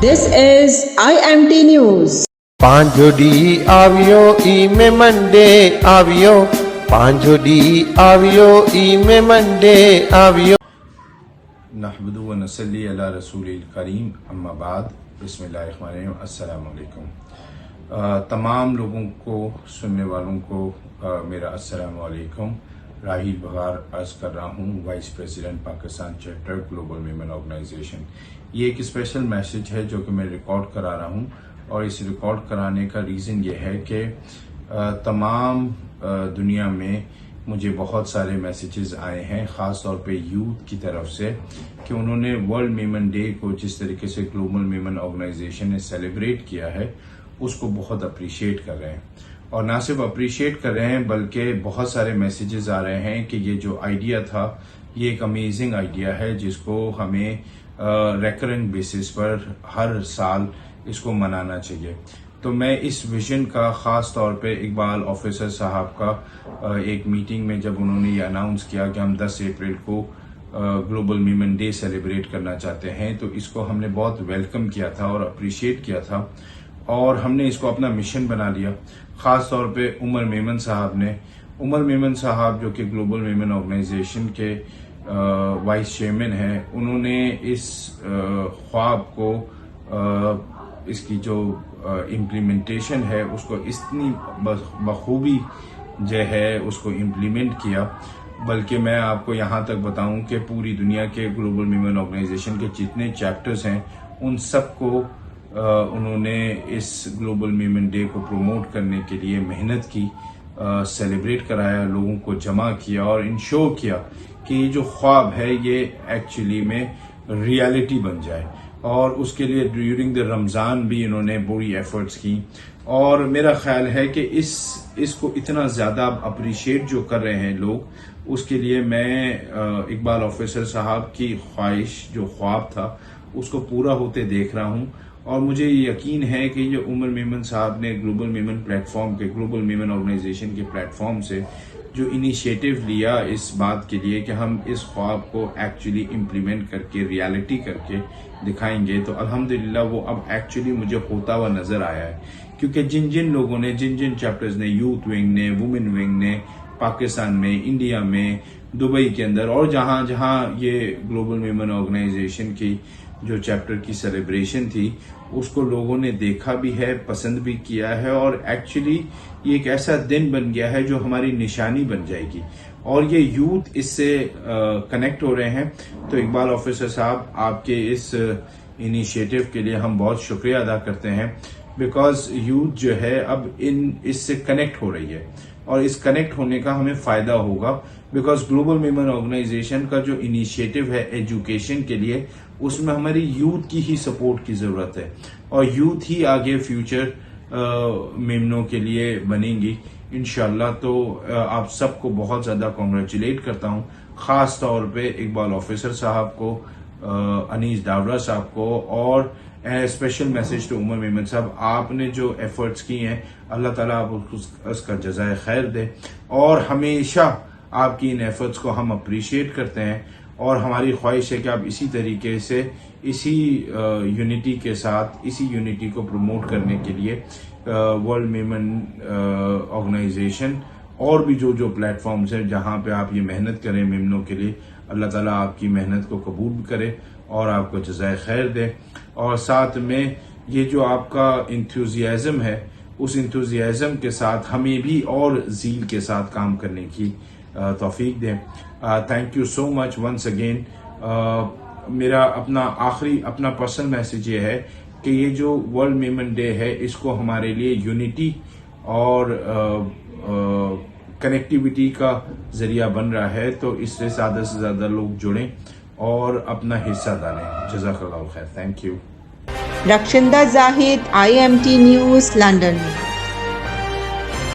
This is IMT News. પાંજોડી આવ્યો ઈમે મંડે આવ્યો પાંજોડી આવ્યો ઈમે મંડે આવ્યો नहमदु व नसल्ली अला रसूलिल करीम अम्मा बाद बिस्मिल्लाहिर्रहमानिर्रहीम अस्सलाम वालेकुम। तमाम लोगों को सुनने वालों को मेरा अस्सलाम वालेकुम। राहिल बहार अर्ज कर रहा हूँ, vice president Pakistan chapter global women organisation. ये एक स्पेशल मैसेज है जो कि मैं रिकॉर्ड करा रहा हूँ, और इस रिकॉर्ड कराने का रीज़न ये है कि तमाम दुनिया में मुझे बहुत सारे मैसेजेस आए हैं, ख़ास तौर पे यूथ की तरफ से, कि उन्होंने वर्ल्ड वीमेन डे को जिस तरीके से ग्लोबल वीमेन ऑर्गेनाइजेशन ने सेलिब्रेट किया है उसको बहुत अप्रिशिएट कर रहे हैं। और ना सिर्फ अप्रिशिएट कर रहे हैं बल्कि बहुत सारे मैसेजेस आ रहे हैं कि ये जो आइडिया था ये एक अमेजिंग आइडिया है जिसको हमें रेकरेंट बेसिस पर हर साल इसको मनाना चाहिए। तो मैं इस विजन का ख़ास तौर पे इकबाल ऑफिसर साहब का एक मीटिंग में जब उन्होंने ये अनाउंस किया कि हम 10 अप्रैल को ग्लोबल वीमेन डे सेलिब्रेट करना चाहते हैं, तो इसको हमने बहुत वेलकम किया था और अप्रिशिएट किया था, और हमने इसको अपना मिशन बना लिया। ख़ास तौर पे उमर मेमन साहब जो कि ग्लोबल वीमेन ऑर्गेनाइजेशन के वाइस चेयरमैन हैं, उन्होंने इस ख्वाब को इसकी जो इम्प्लीमेंटेशन है उसको इतनी बखूबी जो है उसको इम्प्लीमेंट किया। बल्कि मैं आपको यहाँ तक बताऊं कि पूरी दुनिया के ग्लोबल वीमेन ऑर्गेनाइजेशन के जितने चैप्टर्स हैं उन सबको उन्होंने इस ग्लोबल वीमेन डे को प्रमोट करने के लिए मेहनत की, सेलिब्रेट कराया, लोगों को जमा किया और इंश्योर किया कि ये जो ख्वाब है ये एक्चुअली में रियलिटी बन जाए। और उसके लिए ड्यूरिंग द रमज़ान भी इन्होंने पूरी एफर्ट्स की, और मेरा ख्याल है कि इसको इतना ज़्यादा अप्रिशिएट जो कर रहे हैं लोग, उसके लिए मैं इकबाल ऑफिसर साहब की ख्वाहिश जो ख्वाब था उसको पूरा होते देख रहा हूँ। और मुझे यकीन है कि ये उमर मेमन साहब ने ग्लोबल वीमेन प्लेटफॉर्म के, ग्लोबल वीमेन ऑर्गेनाइजेशन के प्लेटफॉर्म से जो इनिशिएटिव लिया इस बात के लिए कि हम इस ख्वाब को एक्चुअली इम्प्लीमेंट करके रियलिटी करके दिखाएंगे, तो अल्हम्दुलिल्लाह वो अब एक्चुअली मुझे होता हुआ नजर आया है। क्योंकि जिन लोगों ने, जिन चैप्टर्स ने, यूथ विंग ने, वुमेन विंग ने, पाकिस्तान में, इंडिया में, दुबई के अंदर और जहां ये ग्लोबल वीमेन ऑर्गेनाइजेशन की जो चैप्टर की सेलिब्रेशन थी उसको लोगों ने देखा भी है, पसंद भी किया है, और एक्चुअली ये एक ऐसा दिन बन गया है जो हमारी निशानी बन जाएगी, और ये यूथ इससे कनेक्ट हो रहे हैं। तो इकबाल ऑफिसर साहब, आपके इस इनिशिएटिव के लिए हम बहुत शुक्रिया अदा करते हैं, बिकॉज यूथ जो है अब इससे कनेक्ट हो रही है, और इस कनेक्ट होने का हमें फायदा होगा, बिकॉज ग्लोबल वीमेन ऑर्गेनाइजेशन का जो इनिशिएटिव है एजुकेशन के लिए, उसमें हमारी यूथ की ही सपोर्ट की जरूरत है, और यूथ ही आगे फ्यूचर मेमनों के लिए बनेंगी इंशाल्लाह। तो आप सबको बहुत ज्यादा कॉन्ग्रेचुलेट करता हूँ, खास तौर पे इकबाल ऑफिसर साहब को, अनीस डावरा साहब को, और special message to Umar Memon साहब, आपने जो एफर्ट्स की हैं अल्लाह ताला आपको उसका जज़ाए खैर दे, और हमेशा आपकी इन एफर्ट्स को हम अप्रिशिएट करते हैं, और हमारी ख्वाहिश है कि आप इसी तरीके से, इसी यूनिटी के साथ, इसी यूनिटी को प्रमोट करने के लिए वर्ल्ड वीमेन ऑर्गेनाइजेशन और भी जो प्लेटफॉर्म्स हैं जहां पे आप ये मेहनत करें मेमनों के लिए, अल्लाह ताला आपकी मेहनत को कबूल करे और आपको जज़ाए खैर दे। और साथ में ये जो आपका इंथुजियाज्म है, उस इंथुजियाज्म के साथ हमें भी और ज़ील के साथ काम करने की तौफीक दें। Thank you so much once again. मेरा अपना पर्सनल मैसेज ये है कि ये जो वर्ल्ड वीमेन डे है इसको हमारे लिए यूनिटी और कनेक्टिविटी का जरिया बन रहा है, तो इससे ज़्यादा लोग जुड़ें और अपना हिस्सा डालें। जज़ाकल्लाहु खैर। Thank you. Rakshinda Zahid, IMT News, London.